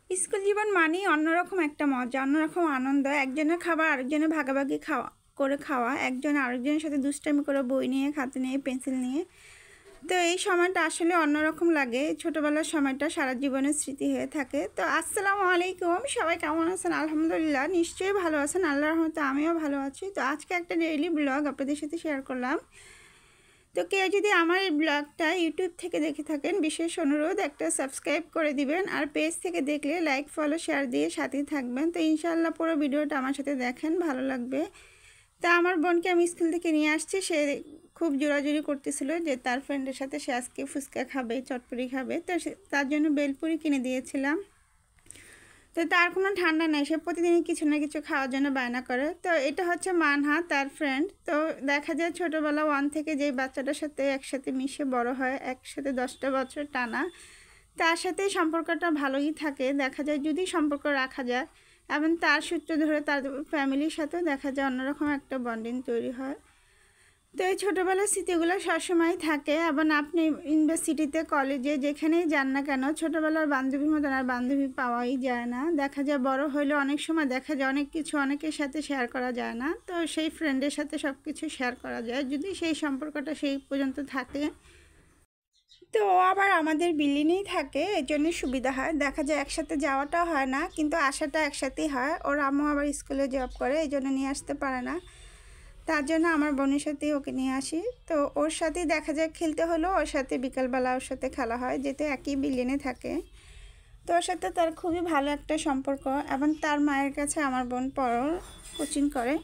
School জীবন মানেই অন্যরকম একটা মজা, অন্যরকম আনন্দ। একজনের খাবার আরেকজনের ভাগাভাগি খাওয়া, একজন আরেকজনের সাথে দুষ্টামি করে বই নিয়ে, খাতা নিয়ে, পেন্সিল নিয়ে। তো এই সময়টা আসলে অন্যরকম লাগে। ছোটোবেলার সময়টা সারা জীবনের স্মৃতি হয়ে থাকে। তো আসসালামু আলাইকুম, সবাই কেমন আছেন? আলহামদুলিল্লাহ, নিশ্চয়ই ভালো আছেন। আল্লাহর রহমতে আমিও ভালো আছি। তো আজকে একটা ডেইলি ব্লগ আপনাদের সাথে শেয়ার করলাম। তো কেউ যদি আমার এই ব্লগটা ইউটিউব থেকে দেখে থাকেন, বিশেষ অনুরোধ একটা সাবস্ক্রাইব করে দিবেন, আর পেজ থেকে দেখলে লাইক, ফলো, শেয়ার দিয়ে সাথেই থাকবেন। তো ইনশাআল্লাহ পুরো ভিডিওটা আমার সাথে দেখেন, ভালো লাগবে। তা আমার বোনকে আমি স্কুল থেকে নিয়ে আসছি, সে খুব জোরাজুরি করতেছিল যে তার ফ্রেন্ডের সাথে সে আজকে ফুচকা খাবে, চটপটি খাবে। তো তার জন্য বেলপুরি কিনে দিয়েছিলাম। তো তার কোনো ঠান্ডা নেই, সে প্রতিদিনই কিছু না কিছু খাওয়ার জন্য বায়না করে। তো এটা হচ্ছে মানহা, তার ফ্রেন্ড। তো দেখা যায় ছোটোবেলা 1 থেকে যেই বাচ্চাটার সাথে একসাথে মিশে বড় হয়, একসাথে 10টা বছর টানা, তার সাথে সম্পর্কটা ভালোই থাকে। দেখা যায় যদি সম্পর্ক রাখা যায় এবং তার সূত্র ধরে তার ফ্যামিলির সাথেও দেখা যায় অন্যরকম একটা বন্ডিং তৈরি হয়। তো এই ছোটোবেলার স্মৃতিগুলো সবসময় থাকে। এবং আপনি ইউনিভার্সিটিতে, কলেজে, যেখানেই যান না কেন, ছোটোবেলার বান্ধবীর মতন আর বান্ধবী পাওয়াই যায় না। দেখা যায় বড় হইলে অনেক সময় দেখা যায় অনেক কিছু অনেকের সাথে শেয়ার করা যায় না। তো সেই ফ্রেন্ডের সাথে সব কিছু শেয়ার করা যায় যদি সেই সম্পর্কটা সেই পর্যন্ত থাকে। তো ও আবার আমাদের বিল্ডিংয়েই থাকে, এই জন্য সুবিধা হয়। দেখা যায় একসাথে যাওয়াটা হয় না, কিন্তু আসাটা একসাথেই হয়। ওর আম্মু আবার স্কুলে জব করে, এই জন্য নিয়ে আসতে পারে না। তার জন্য আমার বোনের সাথেই ওকে নিয়ে আসি। তো ওর সাথেই দেখা যায় খেলতে হলেও ওর সাথে বিকালবেলা ওর সাথে খেলা হয়, যেহেতু একই বিল্ডিংয়ে থাকে। তো ওর সাথে তার খুবই ভালো একটা সম্পর্ক। এবং তার মায়ের কাছে আমার বোন কোচিং করে।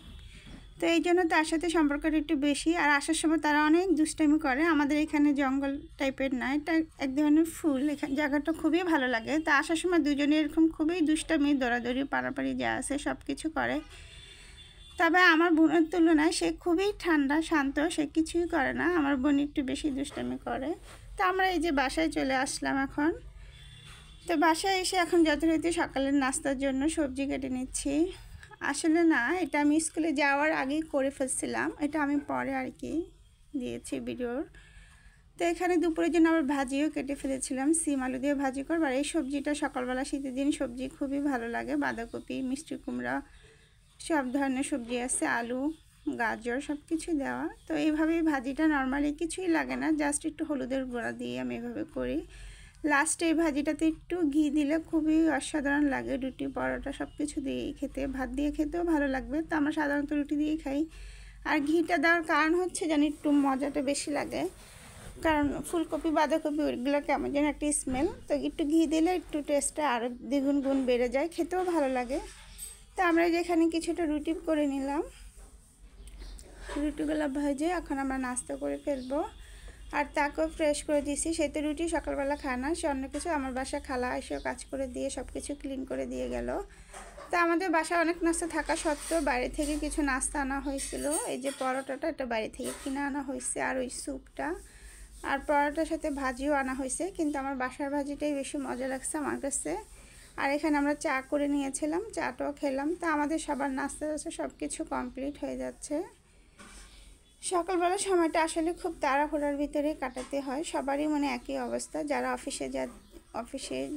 তো এই জন্য তার সাথে সম্পর্কটা একটু বেশি। আর আসার সময় তারা অনেক দুষ্টামি করে। আমাদের এখানে জঙ্গল টাইপের নয়, এটা এক ধরনের ফুল, এখানে জায়গাটা খুবই ভালো লাগে। তা আসার সময় দুজনে এরকম খুবই দুষ্টামি, দৌড়াদৌড়ি, পাড়াপাড়ি যা আছে সব কিছু করে। তবে আমার বোনের তুলনায় সে খুবই ঠান্ডা, শান্ত, সে কিছুই করে না। আমার বোন একটু বেশি দুষ্টামি করে। তো আমরা এই যে বাসায় চলে আসলাম এখন। তো বাসায় এসে এখন যথারীতি সকালের নাস্তার জন্য সবজি কেটে নিচ্ছি। আসলে না, এটা আমি স্কুলে যাওয়ার আগেই করে ফেলছিলাম, এটা আমি পরে আর কি দিয়েছি ভিডিওর। তো এখানে দুপুরের জন্য আবার ভাজিও কেটে ফেলেছিলাম, সিম আলু দিয়ে ভাজি করব। আর এই সবজিটা সকালবেলা শীতের দিন সবজি খুবই ভালো লাগে। বাঁধাকপি, মিষ্টি কুমড়া, সব ধরনের সবজি আছে, আলু, গাজর, সব কিছু দেওয়া। তো এইভাবেই ভাজিটা নর্মালি কিছুই লাগে না, জাস্ট একটু হলুদের গুঁড়া দিয়ে আমি এভাবে করি। লাস্টে এই ভাজিটাতে একটু ঘি দিলে খুবই অসাধারণ লাগে। রুটি, পরোটা সব কিছু দিয়েই খেতে, ভাত দিয়ে খেতেও ভালো লাগবে। তো আমরা সাধারণত রুটি দিয়েই খাই। আর ঘিটা দেওয়ার কারণ হচ্ছে যেন একটু মজাটা বেশি লাগে, কারণ ফুলকপি, বাঁধাকপি ওইগুলো কেমন যেন একটা স্মেল। তো একটু ঘি দিলে একটু টেস্টটা আরও দ্বিগুণ গুণ বেড়ে যায়, খেতেও ভালো লাগে। তো আমরা যেখানে কিছুটা রুটি করে নিলাম, রুটিগুলো ভেজে এখন আমরা নাস্তা করে ফেলবো। আর তাকেও ফ্রেশ করে দিয়েছি, সে তো রুটি সকালবেলা খায় না, সে অন্য কিছু। আমার বাসা খালা এসেও কাজ করে দিয়ে সব কিছু ক্লিন করে দিয়ে গেল। তা আমাদের বাসায় অনেক নাস্তা থাকা সত্ত্বেও বাইরে থেকে কিছু নাস্তা আনা হয়েছিল। এই যে পরোটাটা, এটা বাইরে থেকে কিনে আনা হয়েছে, আর ওই স্যুপটা, আর পরোটার সাথে ভাজিও আনা হয়েছে। কিন্তু আমার বাসার ভাজিটাই বেশি মজা লাগছে আমার কাছে। আর এখানে আমরা চা করে নিয়েছিলাম, চাটাও খেলাম। তা আমাদের সবার নাস্তা সব কিছু কমপ্লিট হয়ে যাচ্ছে। সকালবেলা সময়টা আসলে খুব তাড়াহুড়ার ভিতরে কাটাতে হয় সবারই, মানে একই অবস্থা। যারা অফিসে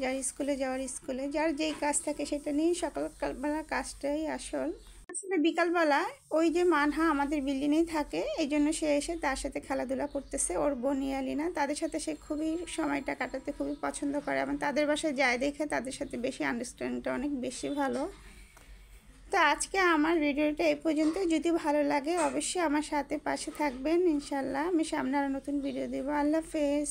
যার স্কুলে যাওয়ার স্কুলে, যার যেই কাজ থাকে সেটা নিয়েই সকালবেলার কাজটাই আসল। আসলে বিকালবেলা ওই যে মানহা আমাদের বিল্ডিংয়েই থাকে, এই জন্য সে এসে তার সাথে খেলাধুলা করতেছে। ওর বোন ইয়ালিনা, তাদের সাথে সে খুবই সময়টা কাটাতে খুবই পছন্দ করে। এবং তাদের বাসায় যায় দেখে তাদের সাথে বেশি আন্ডারস্ট্যান্ডিংটা অনেক বেশি ভালো। তো আজকে আমার ভিডিওটা এই পর্যন্ত। যদি ভালো লাগে অবশ্যই আমার সাথে পাশে থাকবেন। ইনশাল্লাহ আমি সামনে আরও নতুন ভিডিও দেবো। আল্লাহ হাফেজ।